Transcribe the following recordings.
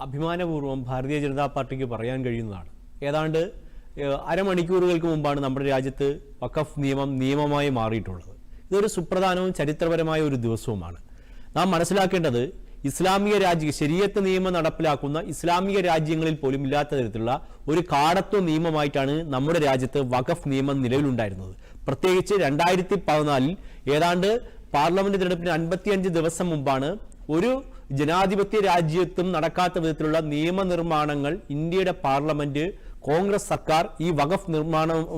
അഭിമാനപൂർവ്വം ഭാരതീയ ജനതാ പാർട്ടിക്ക് പറയാൻ കഴിയുന്നതാണ്. ഏതാണ്ട് അരമണിക്കൂറുകൾക്ക് മുമ്പാണ് നമ്മുടെ രാജ്യത്ത് വഖഫ് നിയമമായി മാറിയിട്ടുള്ളത്. ഇതൊരു സുപ്രധാനവും ചരിത്രപരമായ ഒരു ദിവസവുമാണ്. നാം മനസ്സിലാക്കേണ്ടത് ഇസ്ലാമിക ശരീഅത്ത് നിയമം നടപ്പിലാക്കുന്ന ഇസ്ലാമിക രാജ്യങ്ങളിൽ പോലും ഇല്ലാത്ത തരത്തിലുള്ള ഒരു കാടത്വ നിയമമായിട്ടാണ് നമ്മുടെ രാജ്യത്ത് വഖഫ് നിയമം നിലവിലുണ്ടായിരുന്നത്. പ്രത്യേകിച്ച് 2014 ഏതാണ്ട് പാർലമെന്റ് തിരഞ്ഞെടുപ്പിന് 55 ദിവസം മുമ്പാണ് ഒരു ജനാധിപത്യ രാജ്യത്തും നടക്കാത്ത വിധത്തിലുള്ള നിയമനിർമ്മാണങ്ങൾ ഇന്ത്യയുടെ പാർലമെന്റ് കോൺഗ്രസ് സർക്കാർ ഈ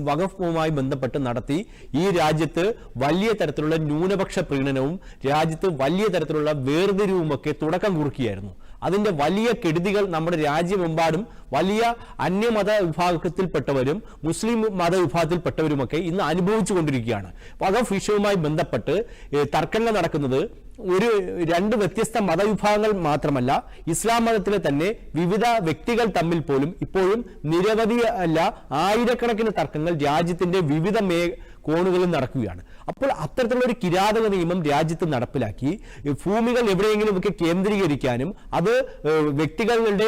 വഖഫുമായി ബന്ധപ്പെട്ട് നടത്തി. ഈ രാജ്യത്ത് വലിയ തരത്തിലുള്ള ന്യൂനപക്ഷ പ്രീണനവും രാജ്യത്ത് വലിയ തരത്തിലുള്ള വേർതിരിവുമൊക്കെ തുടക്കം കുറിക്കുകയായിരുന്നു. അതിന്റെ വലിയ കെടുതികൾ നമ്മുടെ രാജ്യമെമ്പാടും വലിയ അന്യമത വിഭാഗത്തിൽപ്പെട്ടവരും മുസ്ലിം മതവിഭാഗത്തിൽപ്പെട്ടവരുമൊക്കെ ഇന്ന് അനുഭവിച്ചു കൊണ്ടിരിക്കുകയാണ്. വഖഫ് വിഷയവുമായി ബന്ധപ്പെട്ട് തർക്കങ്ങൾ നടക്കുന്നത് രണ്ട് വ്യത്യസ്ത മതവിഭാഗങ്ങൾ മാത്രമല്ല, ഇസ്ലാം മതത്തിലെ തന്നെ വിവിധ വ്യക്തികൾ തമ്മിൽ പോലും ഇപ്പോഴും നിരവധി അല്ല ആയിരക്കണക്കിന് തർക്കങ്ങൾ രാജ്യത്തിന്റെ വിവിധ കോണുകളിൽ നടക്കുകയാണ്. അപ്പോൾ അത്തരത്തിലുള്ള ഒരു കിരാതക നിയമം രാജ്യത്ത് നടപ്പിലാക്കി ഭൂമികൾ എവിടെയെങ്കിലുമൊക്കെ കേന്ദ്രീകരിക്കാനും അത് വ്യക്തികളുടെ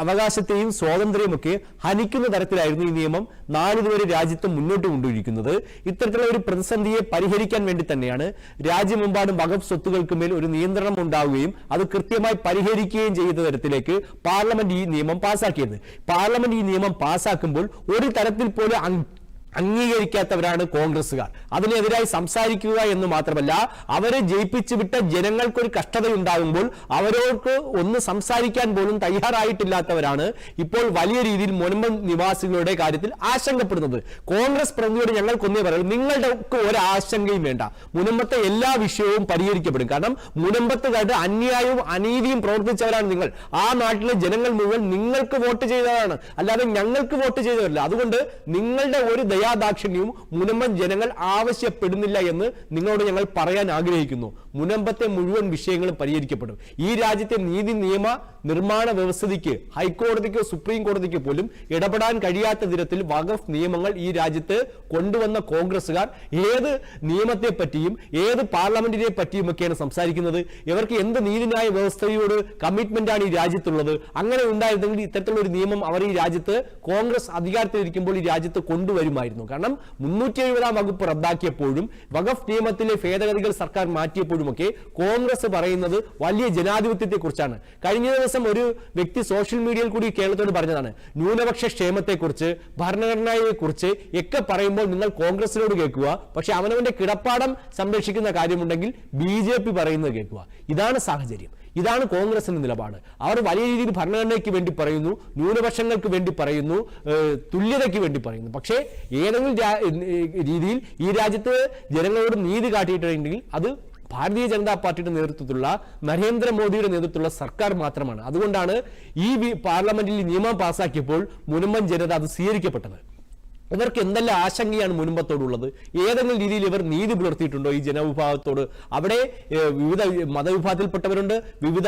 അവകാശത്തെയും സ്വാതന്ത്ര്യവുമൊക്കെ ഹനിക്കുന്ന തരത്തിലായിരുന്നു ഈ നിയമം നാളിതുവരെ രാജ്യത്ത് മുന്നോട്ട് കൊണ്ടുപോയിരിക്കുന്നത്. ഇത്തരത്തിലുള്ള ഒരു പ്രതിസന്ധിയെ പരിഹരിക്കാൻ വേണ്ടി തന്നെയാണ് രാജ്യമെമ്പാടും വഖഫ് സ്വത്തുക്കൾക്ക് മേൽ ഒരു നിയന്ത്രണം ഉണ്ടാവുകയും അത് കൃത്യമായി പരിഹരിക്കുകയും ചെയ്ത തരത്തിലേക്ക് പാർലമെന്റ് ഈ നിയമം പാസ്സാക്കിയത്. പാർലമെന്റ് ഈ നിയമം പാസ്സാക്കുമ്പോൾ ഒരു തരത്തിൽ പോലും അംഗീകരിക്കാത്തവരാണ് കോൺഗ്രസുകാർ. അതിനെതിരായി സംസാരിക്കുക എന്ന് മാത്രമല്ല, അവരെ ജയിപ്പിച്ചു വിട്ട ജനങ്ങൾക്കൊരു കഷ്ടതയുണ്ടാകുമ്പോൾ അവരോർക്ക് ഒന്ന് സംസാരിക്കാൻ പോലും തയ്യാറായിട്ടില്ലാത്തവരാണ് ഇപ്പോൾ വലിയ രീതിയിൽ മുനമ്പം നിവാസികളുടെ കാര്യത്തിൽ ആശങ്കപ്പെടുന്നത്. കോൺഗ്രസ് പ്രതിനിധിയോട് ഞങ്ങൾക്കൊന്നേ പറയുള്ളൂ, നിങ്ങളുടെ ഒരാശങ്കയും വേണ്ട, മുനമ്പത്തെ എല്ലാ വിഷയവും പരിഹരിക്കപ്പെടും. കാരണം മുനമ്പത്തുകാരുടെ അന്യായവും അനീതിയും പ്രവർത്തിച്ചവരാണ് നിങ്ങൾ. ആ നാട്ടിലെ ജനങ്ങൾ മുഴുവൻ നിങ്ങൾക്ക് വോട്ട് ചെയ്തതാണ്, അല്ലാതെ ഞങ്ങൾക്ക് വോട്ട് ചെയ്തവരല്ല. അതുകൊണ്ട് നിങ്ങളുടെ ഒരു ദയാദാക്ഷിണ്യവും മുനമ്പം ജനങ്ങൾ ആവശ്യപ്പെടുന്നില്ല എന്ന് നിങ്ങളോട് ഞങ്ങൾ പറയാൻ ആഗ്രഹിക്കുന്നു. മുനമ്പത്തെ മുഴുവൻ വിഷയങ്ങളും പരിഹരിക്കപ്പെടും. ഈ രാജ്യത്തെ നീതി നിയമ നിർമ്മാണ വ്യവസ്ഥയ്ക്ക് ഹൈക്കോടതിക്കോ സുപ്രീം കോടതിക്കോ പോലും ഇടപെടാൻ കഴിയാത്ത തരത്തിൽ വഖഫ് നിയമങ്ങൾ ഈ രാജ്യത്ത് കൊണ്ടുവന്ന കോൺഗ്രസുകാർ ഏത് നിയമത്തെ പറ്റിയും ഏത് പാർലമെന്റിനെ പറ്റിയും ഒക്കെയാണ് സംസാരിക്കുന്നത്. ഇവർക്ക് എന്ത് നീതിന്യായ വ്യവസ്ഥയോട് കമ്മിറ്റ്മെന്റാണ് ഈ രാജ്യത്തുള്ളത്? അങ്ങനെ ഉണ്ടായിരുന്നെങ്കിൽ ഇത്തരത്തിലുള്ള ഒരു നിയമം അവർ ഈ രാജ്യത്ത് കോൺഗ്രസ് അധികാരത്തിലിരിക്കുമ്പോൾ ഈ രാജ്യത്ത് കൊണ്ടുവരുമായിരുന്നു. കാരണം 370-ാം വകുപ്പ് റദ്ദാക്കിയപ്പോഴും വഖഫ് നിയമത്തിലെ ഭേദഗതികൾ സർക്കാർ മാറ്റിയപ്പോഴുമൊക്കെ കോൺഗ്രസ് പറയുന്നത് വലിയ ജനാധിപത്യത്തെ കുറിച്ചാണ്. കഴിഞ്ഞ ദിവസം ഒരു വ്യക്തി സോഷ്യൽ മീഡിയയിൽ കൂടി കേരളത്തോട് പറഞ്ഞതാണ്, ന്യൂനപക്ഷ ക്ഷേമത്തെക്കുറിച്ച് ഭരണഘടനയെക്കുറിച്ച് ഒക്കെ പറയുമ്പോൾ നിങ്ങൾ കോൺഗ്രസിനോട് കേൾക്കുക, പക്ഷെ അവനവന്റെ കിടപ്പാടം സംരക്ഷിക്കുന്ന കാര്യമുണ്ടെങ്കിൽ BJP പറയുന്നത് കേൾക്കുക. ഇതാണ് സാഹചര്യം. ഇതാണ് കോൺഗ്രസിന്റെ നിലപാട്. അവർ വലിയ രീതിയിൽ ഭരണഘടനയ്ക്ക് വേണ്ടി പറയുന്നു, ന്യൂനപക്ഷങ്ങൾക്ക് വേണ്ടി പറയുന്നു, തുല്യതയ്ക്ക് വേണ്ടി പറയുന്നു. പക്ഷേ ഏതെങ്കിലും രീതിയിൽ ഈ രാജ്യത്ത് ജനങ്ങളോട് നീതി കാട്ടിയിട്ടുണ്ടെങ്കിൽ അത് ഭാരതീയ ജനതാ പാർട്ടിയുടെ നേതൃത്വത്തിലുള്ള നരേന്ദ്രമോദിയുടെ നേതൃത്വത്തിലുള്ള സർക്കാർ മാത്രമാണ്. അതുകൊണ്ടാണ് ഈ പാർലമെന്റിൽ നിയമം പാസാക്കിയപ്പോൾ മുനമ്പം ജനത അത് സ്വീകരിക്കപ്പെട്ടത്. ഇവർക്ക് എന്തെല്ലാം ആശങ്കയാണ് മുനമ്പത്തോടുള്ളത്? ഏതെങ്കിലും രീതിയിൽ ഇവർ നീതി പുലർത്തിയിട്ടുണ്ടോ ഈ ജനവിഭാഗത്തോട്? അവിടെ വിവിധ മതവിഭാഗത്തിൽപ്പെട്ടവരുണ്ട്, വിവിധ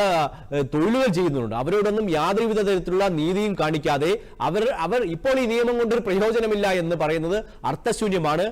തൊഴിലുകൾ ചെയ്യുന്നുണ്ട്. അവരോടൊന്നും യാതൊരുവിധ തരത്തിലുള്ള നീതിയും കാണിക്കാതെ അവർ ഇപ്പോൾ ഈ നിയമം കൊണ്ടൊരു പ്രയോജനമില്ല എന്ന് പറയുന്നത് അർത്ഥശൂന്യമാണ്.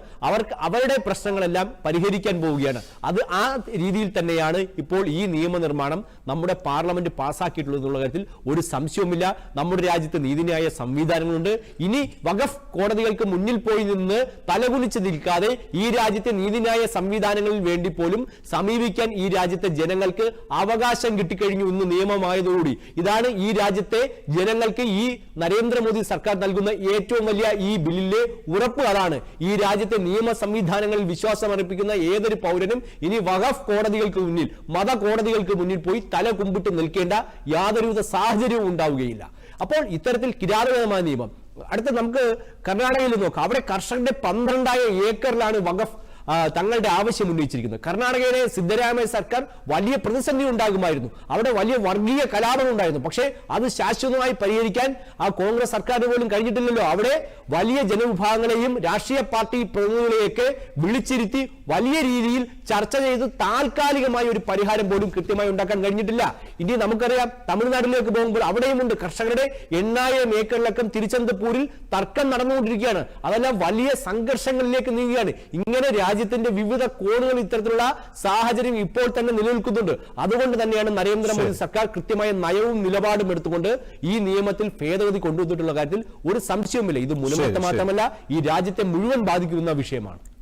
അവരുടെ പ്രശ്നങ്ങളെല്ലാം പരിഹരിക്കാൻ പോവുകയാണ്. അത് ആ രീതിയിൽ തന്നെയാണ് ഇപ്പോൾ ഈ നിയമനിർമ്മാണം നമ്മുടെ പാർലമെന്റ് പാസ്സാക്കിയിട്ടുള്ളത് എന്നുള്ള കാര്യത്തിൽ ഒരു സംശയവുമില്ല. നമ്മുടെ രാജ്യത്ത് നീതിന്യായ സംവിധാനങ്ങളുണ്ട്. ഇനി വഖഫ് കോടതികൾക്ക് മുന്നിൽ പോയി നിന്ന് തലകുനിച്ച് നിൽക്കാതെ ഈ രാജ്യത്തെ നീതിന്യായ സംവിധാനങ്ങളിൽ വേണ്ടി പോലും സമീപിക്കാൻ ഈ രാജ്യത്തെ ജനങ്ങൾക്ക് അവകാശം കിട്ടിക്കഴിഞ്ഞു ഇന്ന് നിയമമായതോടുകൂടി. ഇതാണ് ഈ രാജ്യത്തെ ജനങ്ങൾക്ക് ഈ നരേന്ദ്രമോദി സർക്കാർ നൽകുന്ന ഏറ്റവും വലിയ ഈ ബില്ലിലെ ഉറപ്പ്. അതാണ് ഈ രാജ്യത്തെ നിയമ സംവിധാനങ്ങളിൽ വിശ്വാസമർപ്പിക്കുന്ന ഏതൊരു പൗരനും ഇനി വഖഫ് കോടതികൾക്ക് മുന്നിൽ മത കോടതികൾക്ക് മുന്നിൽ പോയി തല കുമ്പിട്ട് നിൽക്കേണ്ട യാതൊരുവിധ സാഹചര്യവും ഉണ്ടാവുകയില്ല. അപ്പോൾ ഇത്തരത്തിൽ കിരാതകമായ നിയമം അടുത്ത നമുക്ക് കർണാടകയിൽ നോക്കാം. അവിടെ കർഷകരുടെ 12,000 ഏക്കറിലാണ് വഖഫ് തങ്ങളുടെ ആവശ്യം ഉന്നയിച്ചിരിക്കുന്നത്. കർണാടകയിലെ സിദ്ധരാമയ്യ സർക്കാർ വലിയ പ്രതിസന്ധി ഉണ്ടാകുമായിരുന്നു. അവിടെ വലിയ വർഗീയ കലാപം ഉണ്ടായിരുന്നു. പക്ഷേ അത് ശാശ്വതമായി പരിഹരിക്കാൻ ആ കോൺഗ്രസ് സർക്കാരിന് പോലും കഴിഞ്ഞിട്ടില്ലല്ലോ. അവിടെ വലിയ ജനവിഭാഗങ്ങളെയും രാഷ്ട്രീയ പാർട്ടി പ്രതിനിധികളെയൊക്കെ വിളിച്ചിരുത്തി വലിയ രീതിയിൽ ചർച്ച ചെയ്ത് താൽക്കാലികമായ ഒരു പരിഹാരം പോലും കൃത്യമായി ഉണ്ടാക്കാൻ കഴിഞ്ഞിട്ടില്ല. ഇനി നമുക്കറിയാം തമിഴ്നാട്ടിലേക്ക് പോകുമ്പോൾ അവിടെയുമുണ്ട് കർഷകരുടെ 8,000 ഏക്കറിലൊക്കെ തിരുച്ചന്തപൂരിൽ തർക്കം നടന്നുകൊണ്ടിരിക്കുകയാണ്. അതെല്ലാം വലിയ സംഘർഷങ്ങളിലേക്ക് നീങ്ങുകയാണ്. ഇങ്ങനെ രാജ്യത്തിന്റെ വിവിധ കോണുകൾ ഇത്തരത്തിലുള്ള സാഹചര്യം ഇപ്പോൾ തന്നെ നിലനിൽക്കുന്നുണ്ട്. അതുകൊണ്ട് തന്നെയാണ് നരേന്ദ്രമോദി സർക്കാർ കൃത്യമായ നയവും നിലപാടും എടുത്തുകൊണ്ട് ഈ നിയമത്തിൽ ഭേദഗതി കൊണ്ടുവന്നിട്ടുള്ള കാര്യത്തിൽ ഒരു സംശയവുമില്ല. ഇത് മുൻപത്തെ മാത്രമല്ല, ഈ രാജ്യത്തെ മുഴുവൻ ബാധിക്കുന്ന വിഷയമാണ്.